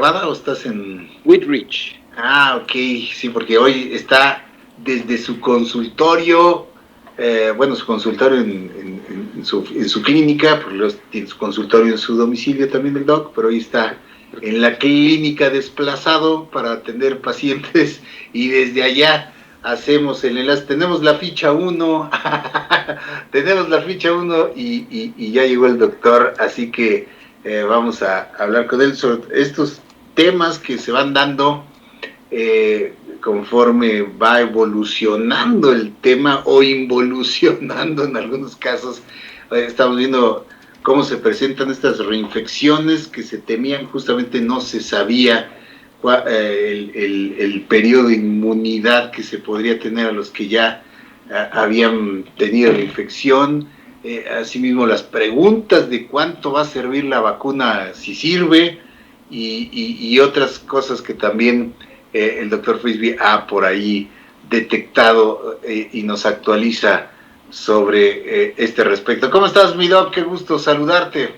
Barbada o estás en...? Whitridge. Ah, ok, sí, porque hoy está desde su consultorio, su consultorio en su clínica, porque tiene su consultorio en su domicilio también el doc, pero hoy está en la clínica desplazado para atender pacientes y desde allá hacemos el enlace. Tenemos la ficha 1, tenemos la ficha 1 y ya llegó el doctor, así que vamos a hablar con él sobre estos temas que se van dando conforme va evolucionando el tema o involucionando en algunos casos. Estamos viendo cómo se presentan estas reinfecciones que se temían, justamente no se sabía el periodo de inmunidad que se podría tener a los que ya habían tenido la infección. Asimismo, las preguntas de cuánto va a servir la vacuna, si sirve, y otras cosas que también el doctor Frisby ha por ahí detectado y nos actualiza sobre este respecto. ¿Cómo estás, mi doc? Qué gusto saludarte.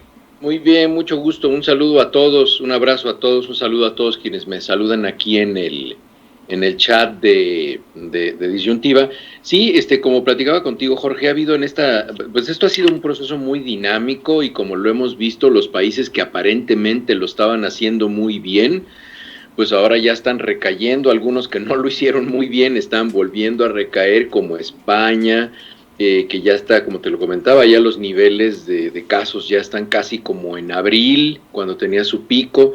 Muy bien, mucho gusto. Un saludo a todos, un abrazo a todos, un saludo a todos quienes me saludan aquí en el chat de Disyuntiva. Sí, como platicaba contigo, Jorge, ha habido pues esto ha sido un proceso muy dinámico y como lo hemos visto, los países que aparentemente lo estaban haciendo muy bien, pues ahora ya están recayendo, algunos que no lo hicieron muy bien están volviendo a recaer, como España, que ya está, como te lo comentaba, ya los niveles de casos ya están casi como en abril, cuando tenía su pico.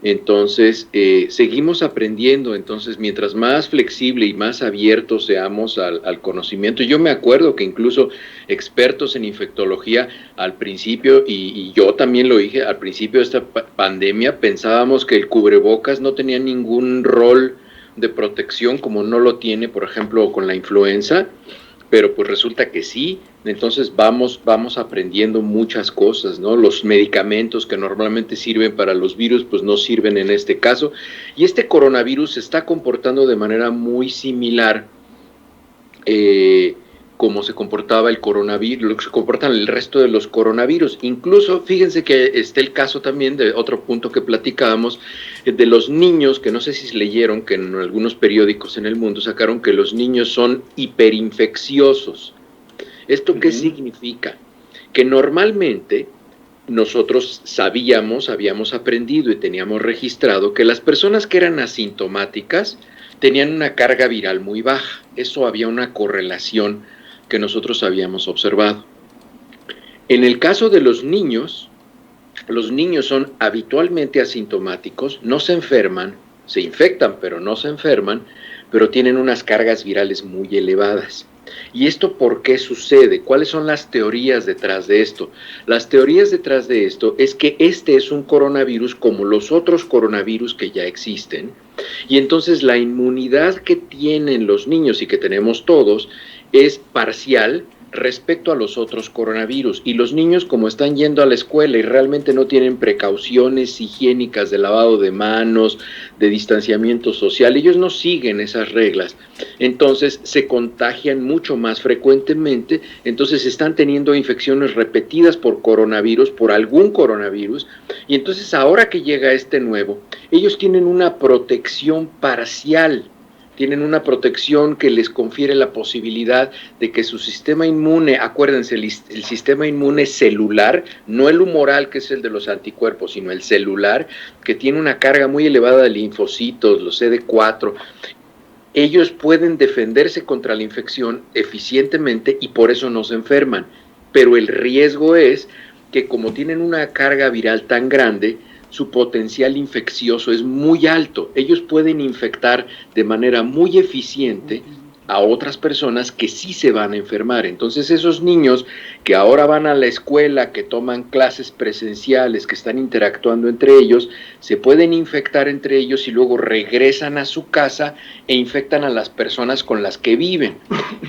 Entonces, seguimos aprendiendo. Entonces, mientras más flexible y más abiertos seamos al conocimiento, yo me acuerdo que incluso expertos en infectología al principio, y yo también lo dije, al principio de esta pandemia pensábamos que el cubrebocas no tenía ningún rol de protección como no lo tiene, por ejemplo, con la influenza, pero pues resulta que sí. Entonces vamos aprendiendo muchas cosas, ¿no? Los medicamentos que normalmente sirven para los virus, pues no sirven en este caso, y este coronavirus se está comportando de manera muy similar como se comportaba el coronavirus, lo que se comportan el resto de los coronavirus. Incluso, fíjense que está el caso también de otro punto que platicábamos, de los niños, que no sé si leyeron, que en algunos periódicos en el mundo sacaron que los niños son hiperinfecciosos. ¿Esto qué significa? Que normalmente nosotros habíamos aprendido y teníamos registrado que las personas que eran asintomáticas tenían una carga viral muy baja. Eso había una correlación que nosotros habíamos observado. En el caso de los niños son habitualmente asintomáticos, no se enferman, se infectan pero no se enferman, pero tienen unas cargas virales muy elevadas. ¿Y esto por qué sucede? ¿Cuáles son las teorías detrás de esto? Las teorías detrás de esto es que este es un coronavirus como los otros coronavirus que ya existen, y entonces la inmunidad que tienen los niños y que tenemos todos es parcial respecto a los otros coronavirus, y los niños, como están yendo a la escuela y realmente no tienen precauciones higiénicas de lavado de manos, de distanciamiento social, ellos no siguen esas reglas, entonces se contagian mucho más frecuentemente, entonces están teniendo infecciones repetidas por coronavirus, por algún coronavirus, y entonces ahora que llega este nuevo, ellos tienen una protección parcial, tienen una protección que les confiere la posibilidad de que su sistema inmune, acuérdense, el sistema inmune celular, no el humoral, que es el de los anticuerpos, sino el celular, que tiene una carga muy elevada de linfocitos, los CD4, ellos pueden defenderse contra la infección eficientemente y por eso no se enferman. Pero el riesgo es que como tienen una carga viral tan grande, su potencial infeccioso es muy alto. Ellos pueden infectar de manera muy eficiente a otras personas que sí se van a enfermar. Entonces esos niños que ahora van a la escuela, que toman clases presenciales, que están interactuando entre ellos, se pueden infectar entre ellos y luego regresan a su casa e infectan a las personas con las que viven.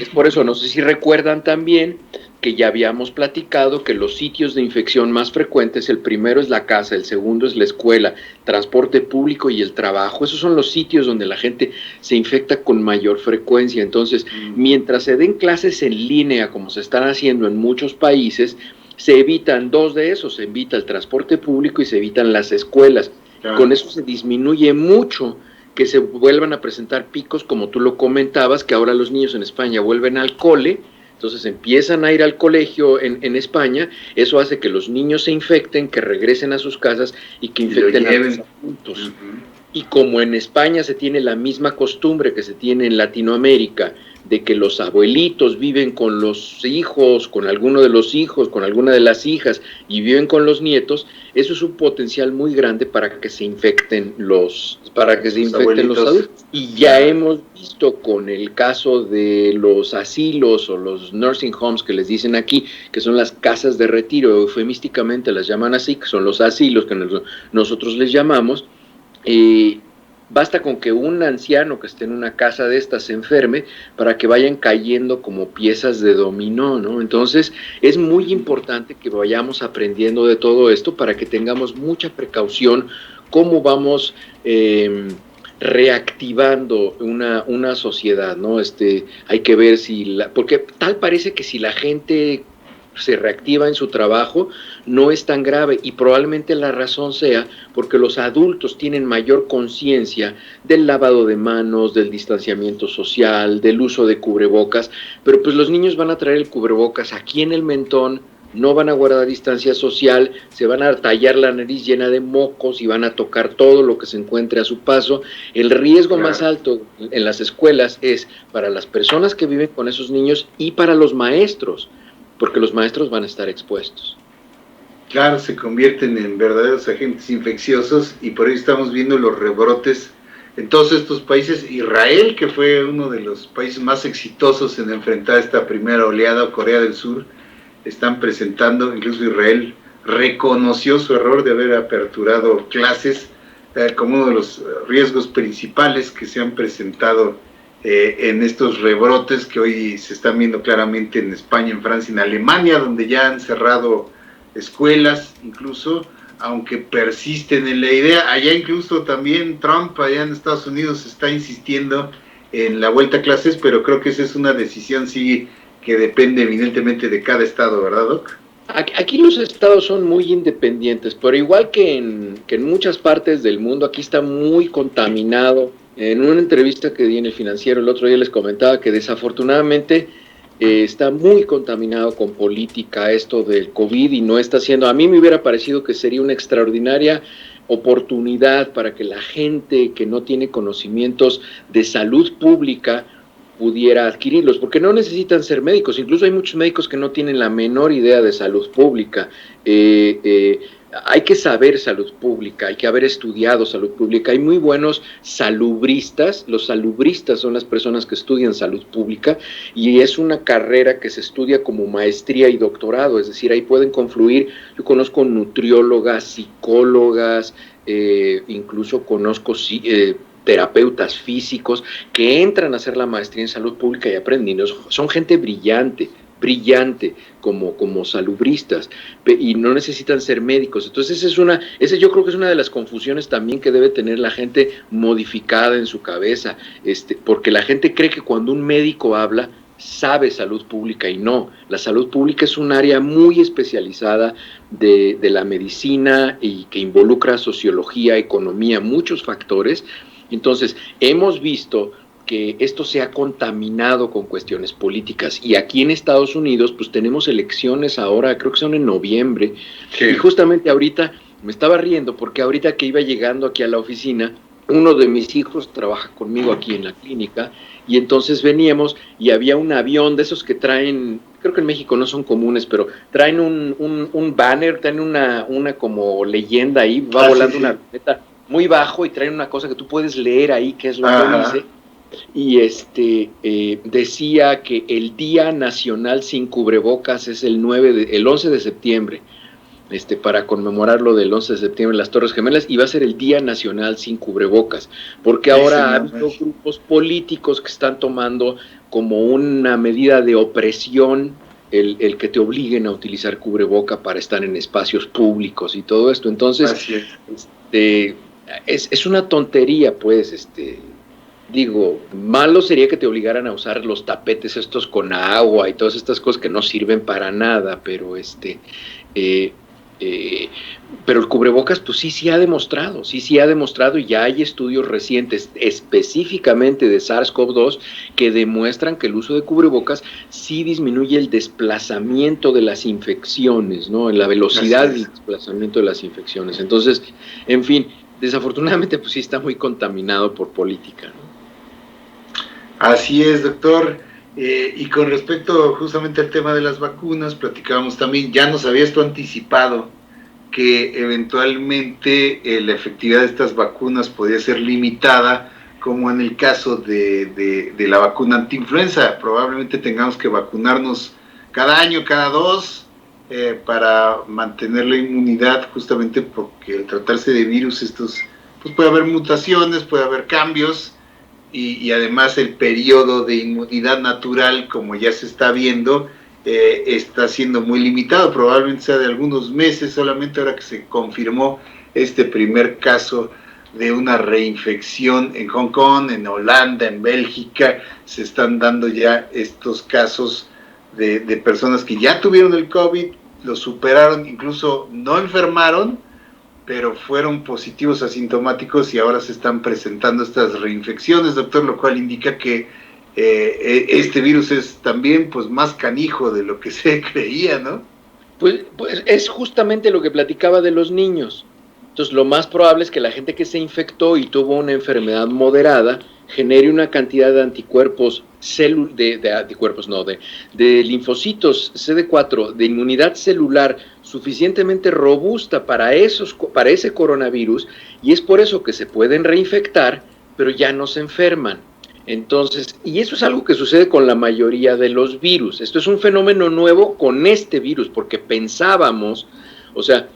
Es por eso, no sé si recuerdan también que ya habíamos platicado que los sitios de infección más frecuentes, el primero es la casa, el segundo es la escuela, transporte público y el trabajo. Esos son los sitios donde la gente se infecta con mayor frecuencia. Entonces, mientras se den clases en línea, como se están haciendo en muchos países, se evitan dos de esos, se evita el transporte público y se evitan las escuelas. Claro. Con eso se disminuye mucho que se vuelvan a presentar picos, como tú lo comentabas, que ahora los niños en España vuelven al cole, entonces empiezan a ir al colegio en España, eso hace que los niños se infecten, que regresen a sus casas y que infecten a los adultos. Y como en España se tiene la misma costumbre que se tiene en Latinoamérica, de que los abuelitos viven con los hijos, con alguno de los hijos, con alguna de las hijas, y viven con los nietos, eso es un potencial muy grande para que se infecten los adultos. Y ya hemos visto con el caso de los asilos o los nursing homes que les dicen aquí, que son las casas de retiro, eufemísticamente las llaman así, que son los asilos que nosotros les llamamos. Basta con que un anciano que esté en una casa de estas se enferme para que vayan cayendo como piezas de dominó, ¿no? Entonces es muy importante que vayamos aprendiendo de todo esto para que tengamos mucha precaución cómo vamos reactivando una sociedad, ¿no? Hay que ver porque tal parece que si la gente se reactiva en su trabajo, no es tan grave, y probablemente la razón sea porque los adultos tienen mayor conciencia del lavado de manos, del distanciamiento social, del uso de cubrebocas, pero pues los niños van a traer el cubrebocas aquí en el mentón, no van a guardar distancia social, se van a tallar la nariz llena de mocos y van a tocar todo lo que se encuentre a su paso. El riesgo más alto en las escuelas es para las personas que viven con esos niños y para los maestros, porque los maestros van a estar expuestos. Claro, se convierten en verdaderos agentes infecciosos y por ahí estamos viendo los rebrotes en todos estos países. Israel, que fue uno de los países más exitosos en enfrentar esta primera oleada, o Corea del Sur, están presentando, incluso Israel reconoció su error de haber aperturado clases como uno de los riesgos principales que se han presentado en estos rebrotes que hoy se están viendo claramente en España, en Francia, en Alemania, donde ya han cerrado escuelas, incluso, aunque persisten en la idea. Allá incluso también Trump, allá en Estados Unidos, está insistiendo en la vuelta a clases, pero creo que esa es una decisión, sí, que depende evidentemente de cada estado, ¿verdad, Doc? Aquí los estados son muy independientes, pero igual que en muchas partes del mundo, aquí está muy contaminado. En una entrevista que di en El Financiero el otro día les comentaba que desafortunadamente está muy contaminado con política esto del COVID y no está haciendo. A mí me hubiera parecido que sería una extraordinaria oportunidad para que la gente que no tiene conocimientos de salud pública pudiera adquirirlos, porque no necesitan ser médicos, incluso hay muchos médicos que no tienen la menor idea de salud pública. Hay que saber salud pública, hay que haber estudiado salud pública, hay muy buenos salubristas, los salubristas son las personas que estudian salud pública y es una carrera que se estudia como maestría y doctorado, es decir, ahí pueden confluir, yo conozco nutriólogas, psicólogas, incluso conozco terapeutas físicos que entran a hacer la maestría en salud pública y aprenden, son gente brillante como salubristas y no necesitan ser médicos. Entonces esa yo creo que es una de las confusiones también que debe tener la gente modificada en su cabeza, porque la gente cree que cuando un médico habla sabe salud pública y no, la salud pública es un área muy especializada de la medicina y que involucra sociología, economía, muchos factores. Entonces hemos visto que esto se ha contaminado con cuestiones políticas y aquí en Estados Unidos pues tenemos elecciones ahora, creo que son en noviembre, sí. Y justamente ahorita me estaba riendo porque ahorita que iba llegando aquí a la oficina, uno de mis hijos trabaja conmigo aquí en la clínica y entonces veníamos y había un avión de esos que traen, creo que en México no son comunes, pero traen un banner, traen una como leyenda ahí, va volando una avioneta muy bajo y traen una cosa que tú puedes leer ahí, que es lo que dice. Y decía que el Día Nacional sin Cubrebocas es el 11 de septiembre, para conmemorar lo del 11 de septiembre, las Torres Gemelas, y va a ser el Día Nacional sin Cubrebocas, porque ahora ha habido grupos políticos que están tomando como una medida de opresión el que te obliguen a utilizar cubreboca para estar en espacios públicos y todo esto. Entonces, es una tontería, pues, digo, malo sería que te obligaran a usar los tapetes estos con agua y todas estas cosas que no sirven para nada, pero pero el cubrebocas, pues sí ha demostrado, y ya hay estudios recientes específicamente de SARS-CoV-2 que demuestran que el uso de cubrebocas sí disminuye el desplazamiento de las infecciones, ¿no? La velocidad del desplazamiento de las infecciones. Entonces, en fin, desafortunadamente, pues sí está muy contaminado por política, ¿no? Así es, doctor. Y con respecto justamente al tema de las vacunas, platicábamos también, ya nos habías tú anticipado que eventualmente la efectividad de estas vacunas podía ser limitada, como en el caso de la vacuna antiinfluenza. Probablemente tengamos que vacunarnos cada año, cada 2, para mantener la inmunidad, justamente porque al tratarse de virus, pues puede haber mutaciones, puede haber cambios, y además el periodo de inmunidad natural, como ya se está viendo, está siendo muy limitado, probablemente sea de algunos meses solamente. Ahora que se confirmó este primer caso de una reinfección en Hong Kong, en Holanda, en Bélgica, se están dando ya estos casos de personas que ya tuvieron el COVID, lo superaron, incluso no enfermaron, pero fueron positivos asintomáticos y ahora se están presentando estas reinfecciones, doctor, lo cual indica que este virus es también pues más canijo de lo que se creía, ¿no? Pues es justamente lo que platicaba de los niños. Entonces, lo más probable es que la gente que se infectó y tuvo una enfermedad moderada genere una cantidad de anticuerpos, de linfocitos CD4, de inmunidad celular suficientemente robusta para ese coronavirus, y es por eso que se pueden reinfectar, pero ya no se enferman. Entonces, y eso es algo que sucede con la mayoría de los virus. Esto es un fenómeno nuevo con este virus, porque pensábamos, o sea,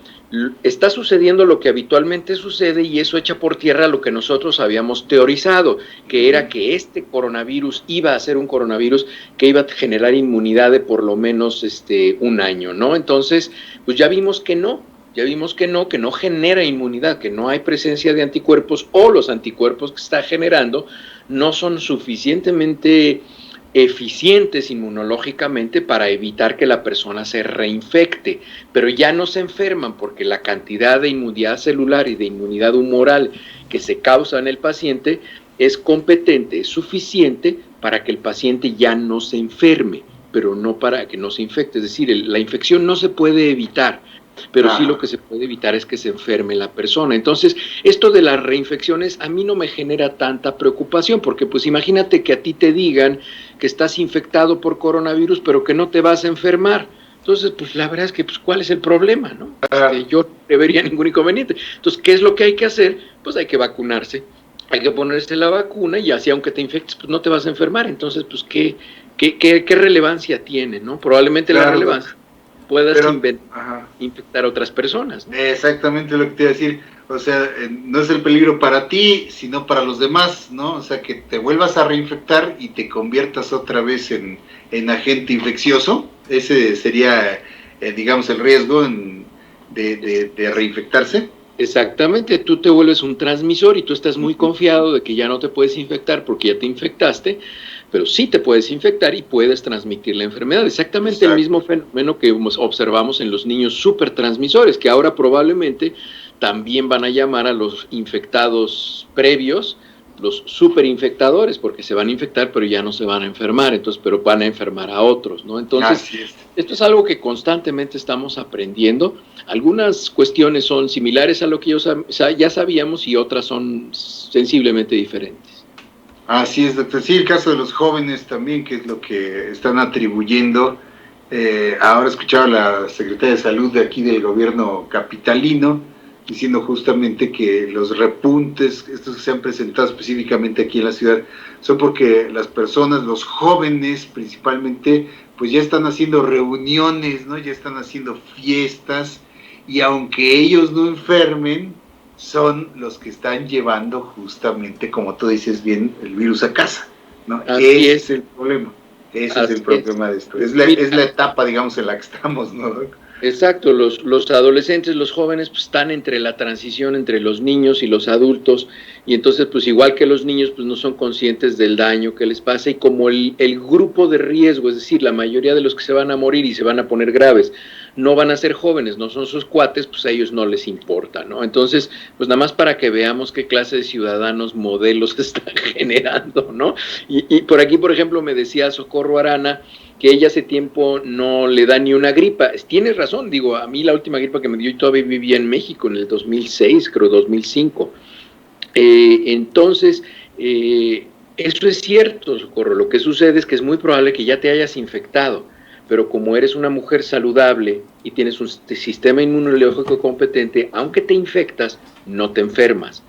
está sucediendo lo que habitualmente sucede, y eso echa por tierra lo que nosotros habíamos teorizado, que era que este coronavirus iba a ser un coronavirus que iba a generar inmunidad de por lo menos un año, ¿no? Entonces, pues ya vimos que no genera inmunidad, que no hay presencia de anticuerpos, o los anticuerpos que está generando no son suficientemente eficientes inmunológicamente para evitar que la persona se reinfecte, pero ya no se enferman porque la cantidad de inmunidad celular y de inmunidad humoral que se causa en el paciente es competente, es suficiente para que el paciente ya no se enferme, pero no para que no se infecte. Es decir, la infección no se puede evitar, pero sí lo que se puede evitar es que se enferme la persona. Entonces, esto de las reinfecciones a mí no me genera tanta preocupación, porque pues imagínate que a ti te digan que estás infectado por coronavirus, pero que no te vas a enfermar. Entonces, pues la verdad es que, pues, ¿cuál es el problema, no? Yo no vería ningún inconveniente. Entonces, ¿qué es lo que hay que hacer? Pues hay que vacunarse, hay que ponerse la vacuna, y así aunque te infectes, pues no te vas a enfermar. Entonces, pues, ¿qué relevancia tiene, no? Probablemente la relevancia puedas infectar a otras personas, ¿no? Exactamente lo que te iba a decir. O sea, no es el peligro para ti, sino para los demás, ¿no? O sea, que te vuelvas a reinfectar y te conviertas otra vez en agente infeccioso. Ese sería, digamos, el riesgo de reinfectarse. Exactamente, tú te vuelves un transmisor y tú estás muy confiado de que ya no te puedes infectar porque ya te infectaste, pero sí te puedes infectar y puedes transmitir la enfermedad. Exactamente. Exacto. El mismo fenómeno que observamos en los niños supertransmisores, que ahora probablemente también van a llamar a los infectados previos los superinfectadores, porque se van a infectar pero ya no se van a enfermar, entonces, pero van a enfermar a otros, ¿no? Entonces, esto es algo que constantemente estamos aprendiendo. Algunas cuestiones son similares a lo que ya sabíamos, y otras son sensiblemente diferentes. Así es, doctor. Sí, el caso de los jóvenes también, que es lo que están atribuyendo. Ahora escuchaba a la secretaria de Salud de aquí del gobierno capitalino, diciendo justamente que los repuntes, estos que se han presentado específicamente aquí en la ciudad, son porque las personas, los jóvenes principalmente, pues ya están haciendo reuniones, ¿no? Ya están haciendo fiestas, y aunque ellos no enfermen, son los que están llevando justamente, como tú dices bien, el virus a casa, ¿no? Ese es el problema. Ese es el problema de esto. Es la etapa, digamos, en la que estamos, ¿no? Exacto, los adolescentes, los jóvenes, pues, están entre la transición entre los niños y los adultos, y entonces, pues, igual que los niños, pues no son conscientes del daño que les pasa, y como el grupo de riesgo, es decir, la mayoría de los que se van a morir y se van a poner graves, no van a ser jóvenes, no son sus cuates, pues a ellos no les importa, ¿no? Entonces, pues nada más para que veamos qué clase de ciudadanos modelos están generando, ¿no? Y por aquí, por ejemplo, me decía Socorro Arana que ella hace tiempo no le da ni una gripa. Tienes razón, digo, a mí la última gripa que me dio, yo todavía vivía en México en el 2006, creo 2005. Entonces, eso es cierto, Socorro. Lo que sucede es que es muy probable que ya te hayas infectado, pero como eres una mujer saludable y tienes un sistema inmunológico competente, aunque te infectas, no te enfermas.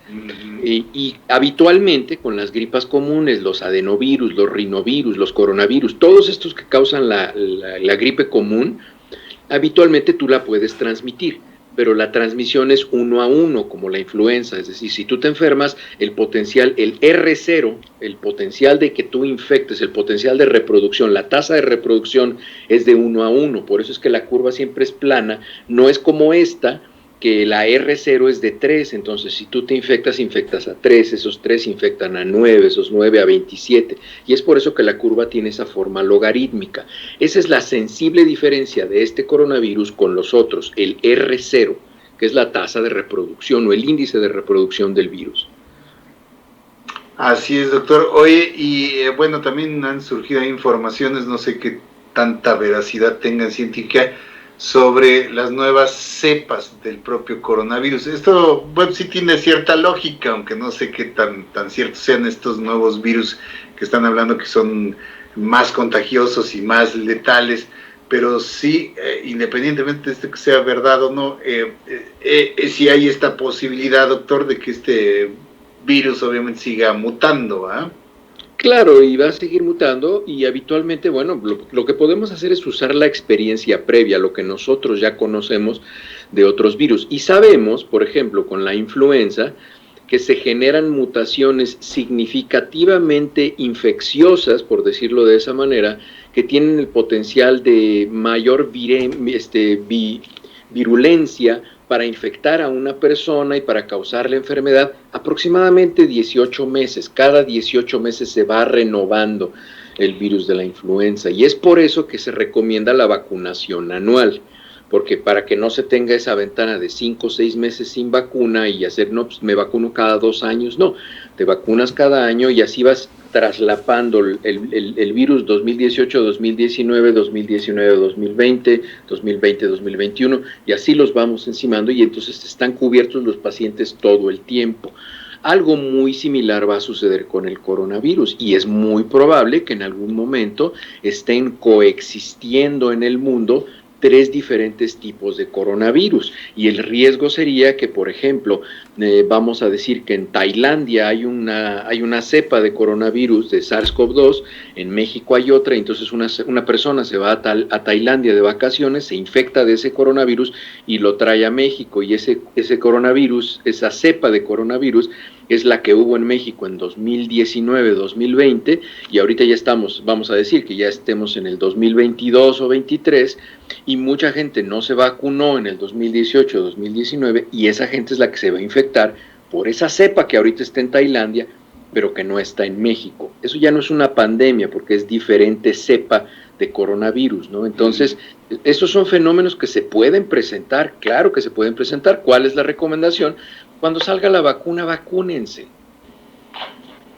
Y habitualmente con las gripas comunes, los adenovirus, los rinovirus, los coronavirus, todos estos que causan la gripe común, habitualmente tú la puedes transmitir, pero la transmisión es 1 a 1, como la influenza, es decir, si tú te enfermas, el potencial, el R0, el potencial de que tú infectes, el potencial de reproducción, la tasa de reproducción es de 1 a 1, por eso es que la curva siempre es plana, no es como esta, que la R0 es de 3, entonces si tú te infectas, infectas a 3, esos 3 infectan a 9, esos 9 a 27, y es por eso que la curva tiene esa forma logarítmica. Esa es la sensible diferencia de este coronavirus con los otros, el R0, que es la tasa de reproducción o el índice de reproducción del virus. Así es, doctor. Oye, y bueno, también han surgido informaciones, no sé qué tanta veracidad tengan científica, sobre las nuevas cepas del propio coronavirus. Esto, bueno, sí tiene cierta lógica, aunque no sé qué tan ciertos sean estos nuevos virus que están hablando que son más contagiosos y más letales, pero sí, independientemente de esto que sea verdad o no, sí hay esta posibilidad, doctor, de que este virus obviamente siga mutando, ¿ah? Claro, y va a seguir mutando y habitualmente, bueno, lo que podemos hacer es usar la experiencia previa, lo que nosotros ya conocemos de otros virus. Y sabemos, por ejemplo, con la influenza, que se generan mutaciones significativamente infecciosas, por decirlo de esa manera, que tienen el potencial de mayor virulencia para infectar a una persona y para causar la enfermedad aproximadamente 18 meses. Cada 18 meses se va renovando el virus de la influenza y es por eso que se recomienda la vacunación anual, porque para que no se tenga esa ventana de 5 o 6 meses sin vacuna y hacer, no, pues me vacuno cada 2 años, no, te vacunas cada año y así vas traslapando el virus 2018, 2019, 2019, 2020, 2020, 2021 y así los vamos encimando y entonces están cubiertos los pacientes todo el tiempo. Algo muy similar va a suceder con el coronavirus y es muy probable que en algún momento estén coexistiendo en el mundo 3 diferentes tipos de coronavirus y el riesgo sería que, por ejemplo, vamos a decir que en Tailandia hay una cepa de coronavirus de SARS-CoV-2, en México hay otra, entonces una persona se va a Tailandia de vacaciones, se infecta de ese coronavirus y lo trae a México y ese coronavirus, esa cepa de coronavirus es la que hubo en México en 2019, 2020 y ahorita ya estamos, vamos a decir que ya estemos en el 2022 o 23 y mucha gente no se vacunó en el 2018, 2019 y esa gente es la que se va a infectar por esa cepa que ahorita está en Tailandia, pero que no está en México. Eso ya no es una pandemia porque es diferente cepa de coronavirus, ¿no? Entonces, estos son fenómenos que se pueden presentar, claro que se pueden presentar. ¿Cuál es la recomendación? Cuando salga la vacuna, vacúnense.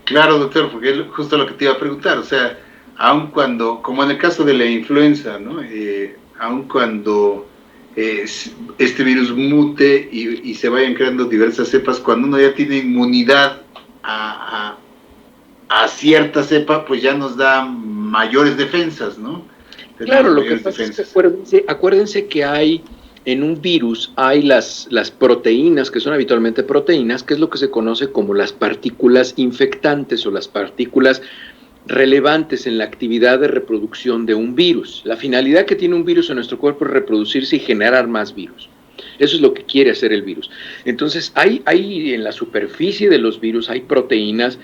Claro, doctor, porque es justo lo que te iba a preguntar, o sea, aun cuando, como en el caso de la influenza, ¿no? Aun cuando este virus mute y se vayan creando diversas cepas, cuando uno ya tiene inmunidad a cierta cepa, pues ya nos da mayores defensas, ¿no? Claro, lo que pasa es que acuérdense que hay en un virus hay las proteínas, que son habitualmente proteínas, que es lo que se conoce como las partículas infectantes o las partículas relevantes en la actividad de reproducción de un virus. La finalidad que tiene un virus en nuestro cuerpo es reproducirse y generar más virus. Eso es lo que quiere hacer el virus. Entonces, hay en la superficie de los virus hay proteínas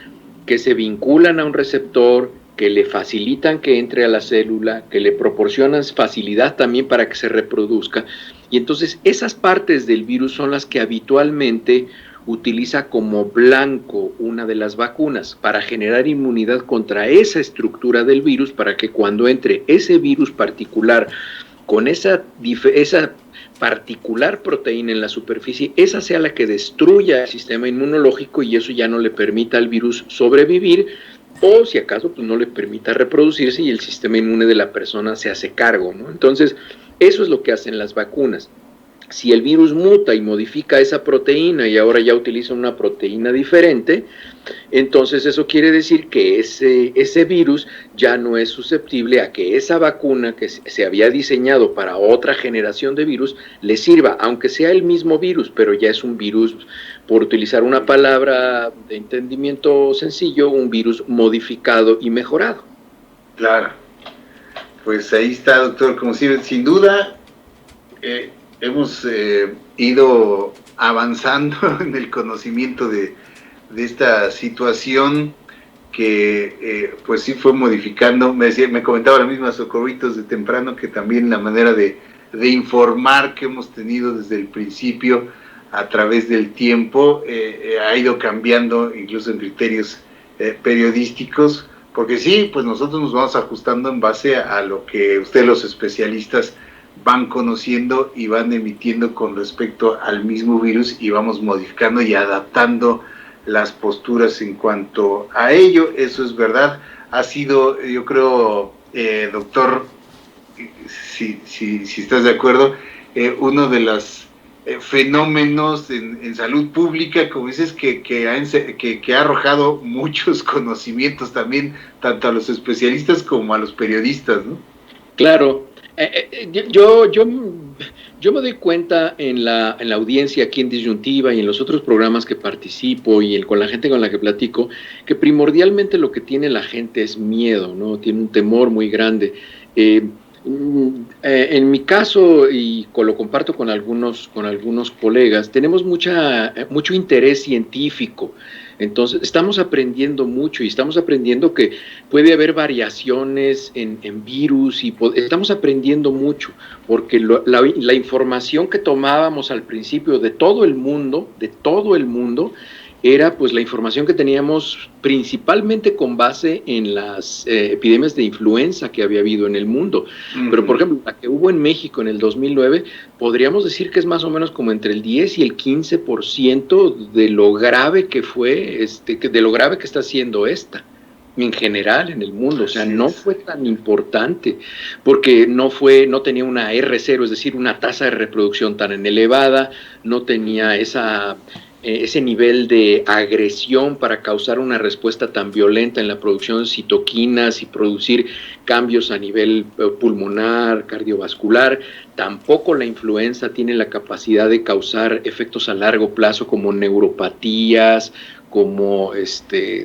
que se vinculan a un receptor, que le facilitan que entre a la célula, que le proporcionan facilidad también para que se reproduzca. Y entonces esas partes del virus son las que habitualmente utiliza como blanco una de las vacunas para generar inmunidad contra esa estructura del virus, para que cuando entre ese virus particular con esa particular proteína en la superficie, esa sea la que destruya el sistema inmunológico y eso ya no le permita al virus sobrevivir, o si acaso pues no le permita reproducirse y el sistema inmune de la persona se hace cargo, ¿no? Entonces, eso es lo que hacen las vacunas. Si el virus muta y modifica esa proteína y ahora ya utiliza una proteína diferente, entonces eso quiere decir que ese virus ya no es susceptible a que esa vacuna que se había diseñado para otra generación de virus le sirva, aunque sea el mismo virus, pero ya es un virus, por utilizar una palabra de entendimiento sencillo, un virus modificado y mejorado. Claro, pues ahí está, doctor, como si, sin duda, hemos ido avanzando en el conocimiento de esta situación que pues sí fue modificando. Me comentaba la misma Socorritos de temprano que también la manera de informar que hemos tenido desde el principio a través del tiempo ha ido cambiando incluso en criterios periodísticos, porque sí, pues nosotros nos vamos ajustando en base a lo que ustedes los especialistas van conociendo y van emitiendo con respecto al mismo virus, y vamos modificando y adaptando las posturas en cuanto a ello. Eso es verdad. Ha sido, yo creo, doctor, si estás de acuerdo, uno de los fenómenos en salud pública, como dices, que ha arrojado muchos conocimientos también, tanto a los especialistas como a los periodistas, ¿no? Claro. Yo me doy cuenta en la audiencia aquí en Disyuntiva y en los otros programas que participo y con la gente con la que platico, que primordialmente lo que tiene la gente es miedo, ¿no? Tiene un temor muy grande. En mi caso, y lo comparto con algunos colegas, tenemos mucho interés científico. Entonces, estamos aprendiendo mucho y estamos aprendiendo que puede haber variaciones en virus y estamos aprendiendo mucho, porque la información que tomábamos al principio de todo el mundo, era pues la información que teníamos principalmente con base en las epidemias de influenza que había habido en el mundo. Pero, por ejemplo, la que hubo en México en el 2009, podríamos decir que es más o menos como entre el 10 y el 15% de lo grave que fue, de lo grave que está siendo esta, en general en el mundo. O sea, no fue tan importante, porque no tenía una R0, es decir, una tasa de reproducción tan elevada, no tenía ese nivel de agresión para causar una respuesta tan violenta en la producción de citoquinas y producir cambios a nivel pulmonar, cardiovascular. Tampoco la influenza tiene la capacidad de causar efectos a largo plazo como neuropatías, como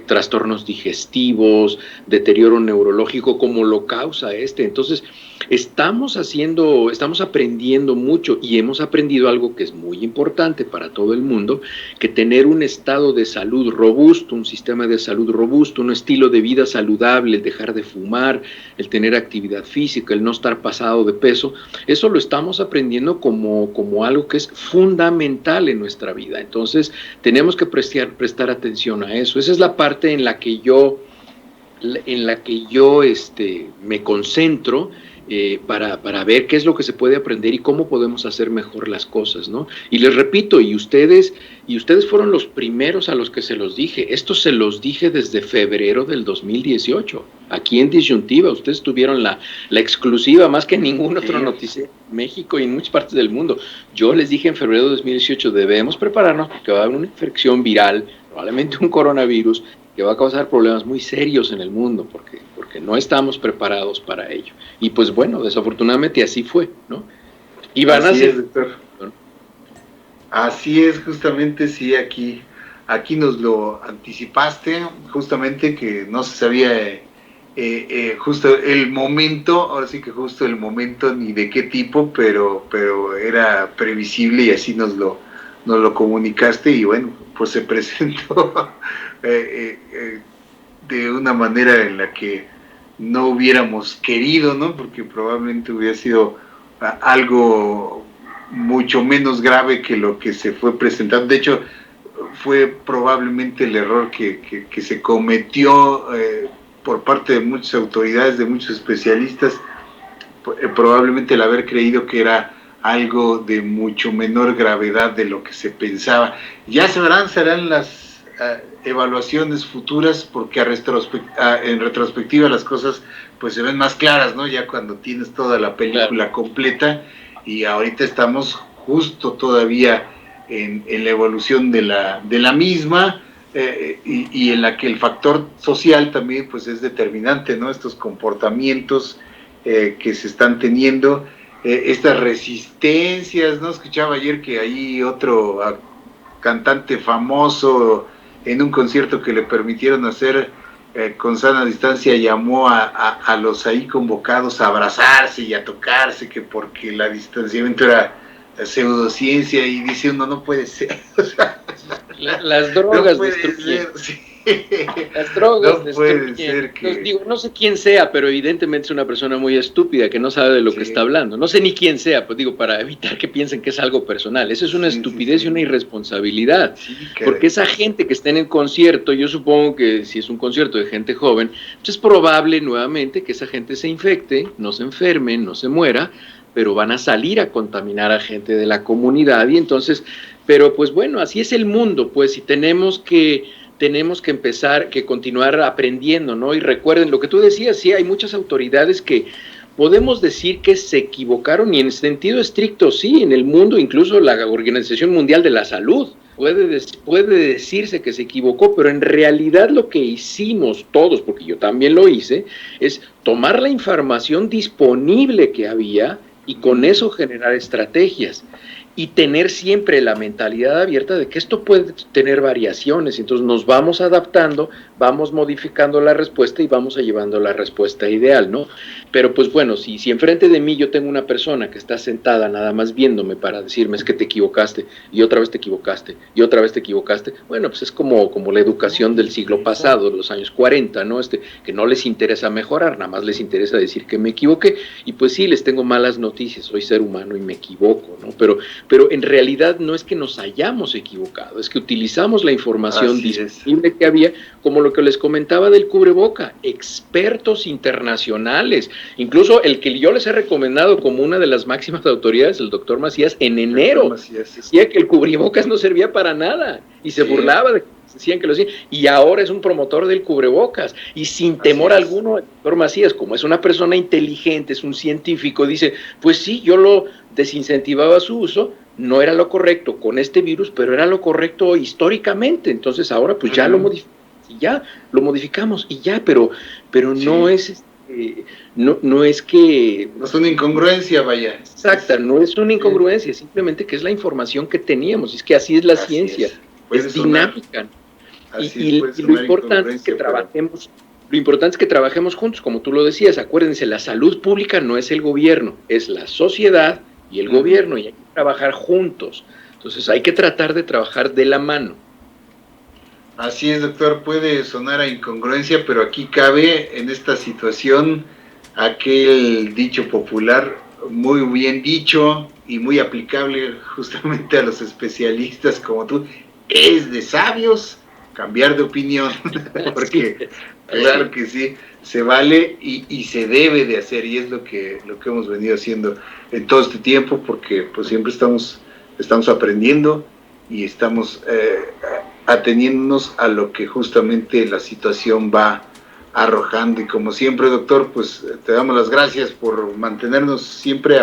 trastornos digestivos, deterioro neurológico, como lo causa Entonces, estamos aprendiendo mucho y hemos aprendido algo que es muy importante para todo el mundo, que tener un estado de salud robusto, un sistema de salud robusto, un estilo de vida saludable, el dejar de fumar, el tener actividad física, el no estar pasado de peso, eso lo estamos aprendiendo como algo que es fundamental en nuestra vida. Entonces, tenemos que prestar atención a eso. Esa es la parte en la que yo me concentro para ver qué es lo que se puede aprender y cómo podemos hacer mejor las cosas, ¿no? Y les repito, y ustedes fueron los primeros a los que se los dije. Esto se los dije desde febrero del 2018. Aquí en Disyuntiva, ustedes tuvieron la exclusiva más que ningún otro noticiero en México y en muchas partes del mundo. Yo les dije en febrero de 2018, debemos prepararnos porque va a haber una infección viral, probablemente un coronavirus, que va a causar problemas muy serios en el mundo, porque no estamos preparados para ello. Y pues bueno, desafortunadamente así fue, ¿no? Y van así es, doctor. ¿No? Así es, justamente, sí, aquí nos lo anticipaste, justamente que no se sabía justo el momento, ahora sí que justo el momento ni de qué tipo, pero era previsible y así nos lo comunicaste, y bueno, pues se presentó de una manera en la que no hubiéramos querido, ¿no? Porque probablemente hubiera sido algo mucho menos grave que lo que se fue presentando. De hecho, fue probablemente el error que se cometió por parte de muchas autoridades, de muchos especialistas, probablemente el haber creído que era algo de mucho menor gravedad de lo que se pensaba. Ya serán las evaluaciones futuras, porque en retrospectiva las cosas pues se ven más claras, ¿no? Ya cuando tienes toda la película completa, y ahorita estamos justo todavía en la evolución de la misma, y en la que el factor social también pues es determinante, ¿no? Estos comportamientos que se están teniendo, estas resistencias, ¿no? Escuchaba ayer que hay otro cantante famoso en un concierto que le permitieron hacer con sana distancia, llamó a los ahí convocados a abrazarse y a tocarse, que porque el distanciamiento era pseudociencia, y dice uno, no puede ser. O sea, las drogas no destruyen. Sí. Las drogas no puede destruyen. ser que... Entonces, digo, no sé quién sea, pero evidentemente es una persona muy estúpida que no sabe de lo que está hablando. No sé ni quién sea, pues digo, para evitar que piensen que es algo personal. Eso es una estupidez y una irresponsabilidad. Porque esa gente que está en el concierto, yo supongo que si es un concierto de gente joven, pues es probable nuevamente que esa gente se infecte, no se enferme, no se muera, pero van a salir a contaminar a gente de la comunidad. Y entonces, pero pues bueno, así es el mundo, pues, y tenemos que empezar, que continuar aprendiendo, ¿no? Y recuerden lo que tú decías, sí, hay muchas autoridades que podemos decir que se equivocaron, y en sentido estricto, sí, en el mundo, incluso la Organización Mundial de la Salud puede decirse que se equivocó, pero en realidad lo que hicimos todos, porque yo también lo hice, es tomar la información disponible que había y con eso generar estrategias. Y tener siempre la mentalidad abierta de que esto puede tener variaciones, entonces nos vamos adaptando, vamos modificando la respuesta y vamos llevando la respuesta ideal, ¿no? Pero pues bueno, si enfrente de mí yo tengo una persona que está sentada nada más viéndome para decirme es que te equivocaste, y otra vez te equivocaste, y otra vez te equivocaste, bueno, pues es como la educación del siglo pasado, de los años 40, ¿no? Que no les interesa mejorar, nada más les interesa decir que me equivoqué, y pues sí, les tengo malas noticias, soy ser humano y me equivoco, ¿no? Pero en realidad no es que nos hayamos equivocado, es que utilizamos la información disponible que había, como lo que les comentaba del cubreboca, expertos internacionales, incluso el que yo les he recomendado como una de las máximas autoridades, el doctor Macías, en enero, decía que el cubrebocas no servía para nada, y se burlaba de que decían que lo hacían, y ahora es un promotor del cubrebocas, y sin temor alguno, el doctor Macías, como es una persona inteligente, es un científico, dice, pues sí, yo lo desincentivaba su uso, no era lo correcto con este virus, pero era lo correcto históricamente, entonces ahora pues ya lo modificamos y ya, pero no es no es que... No es una incongruencia, vaya. Exacta, no es una incongruencia, simplemente que es la información que teníamos, es que así es la ciencia, es dinámica. Y lo importante es que trabajemos, lo importante es que trabajemos juntos, como tú lo decías, acuérdense, la salud pública no es el gobierno, es la sociedad y el gobierno, y hay que trabajar juntos. Entonces hay que tratar de trabajar de la mano. Así es, doctor, puede sonar a incongruencia, pero aquí cabe en esta situación aquel dicho popular, muy bien dicho y muy aplicable justamente a los especialistas como tú: es de sabios cambiar de opinión, porque claro que sí, se vale y se debe de hacer, y es lo que hemos venido haciendo en todo este tiempo, porque pues siempre estamos aprendiendo y estamos ateniéndonos a lo que justamente la situación va arrojando. Y como siempre, doctor, pues te damos las gracias por mantenernos siempre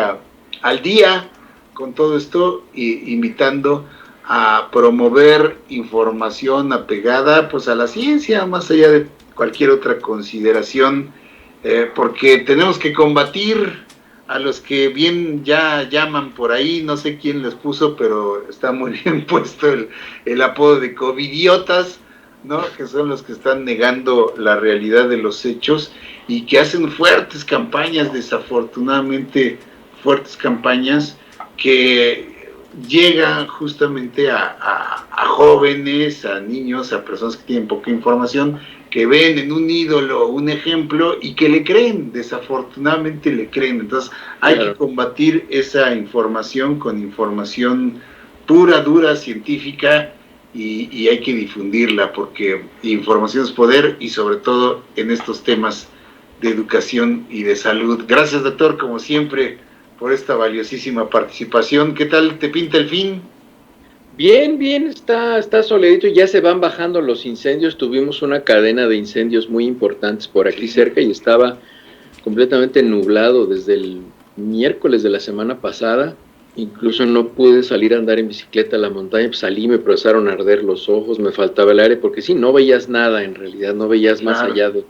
al día con todo esto, y invitando a promover información apegada pues a la ciencia, más allá de cualquier otra consideración, porque tenemos que combatir a los que bien ya llaman por ahí, no sé quién les puso, pero está muy bien puesto el apodo de covidiotas, ¿no? Que son los que están negando la realidad de los hechos y que hacen fuertes campañas, desafortunadamente fuertes campañas, que llegan justamente a jóvenes, a niños, a personas que tienen poca información, que ven en un ídolo un ejemplo y que le creen, desafortunadamente le creen. Entonces hay que combatir esa información con información pura, dura, científica, y hay que difundirla, porque información es poder, y sobre todo en estos temas de Educación y de Salud. Gracias, doctor, como siempre, por esta valiosísima participación. ¿Qué tal te pinta el fin? Bien, bien, está soledito, ya se van bajando los incendios. Tuvimos una cadena de incendios muy importantes por aquí cerca y estaba completamente nublado desde el miércoles de la semana pasada. Incluso no pude salir a andar en bicicleta a la montaña, pues salí, me empezaron a arder los ojos, me faltaba el aire, porque sí, no veías nada en realidad, no veías más allá de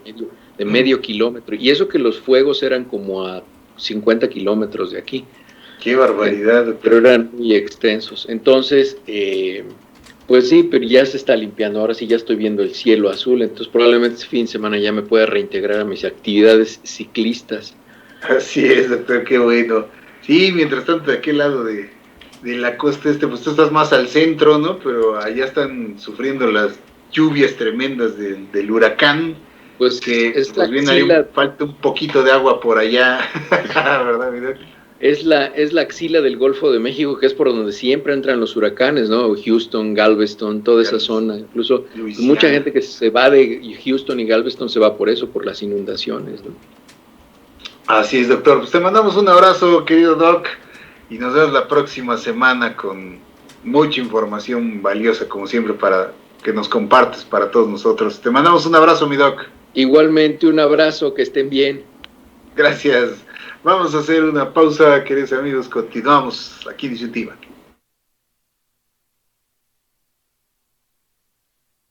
medio kilómetro. Y eso que los fuegos eran como a 50 kilómetros de aquí. Qué barbaridad. Pero eran muy extensos. Entonces, pues sí, pero ya se está limpiando. Ahora sí ya estoy viendo el cielo azul. Entonces probablemente este fin de semana ya me pueda reintegrar a mis actividades ciclistas. Así es, doctor, qué bueno. Sí, mientras tanto, de aquel lado de la costa pues tú estás más al centro, ¿no? Pero allá están sufriendo las lluvias tremendas del huracán. Pues que es pues bien ahí falta un poquito de agua por allá, ¿verdad, mi doc? Es la axila del Golfo de México, que es por donde siempre entran los huracanes, ¿no? Houston, Galveston, toda esa zona. Incluso mucha gente que se va de Houston y Galveston se va por eso, por las inundaciones, ¿no? Así es, doctor. Pues te mandamos un abrazo, querido doc, y nos vemos la próxima semana con mucha información valiosa, como siempre, para que nos compartes para todos nosotros. Te mandamos un abrazo, mi doc. Igualmente, un abrazo, que estén bien. Gracias. Vamos a hacer una pausa, queridos amigos. Continuamos aquí en Disyuntiva.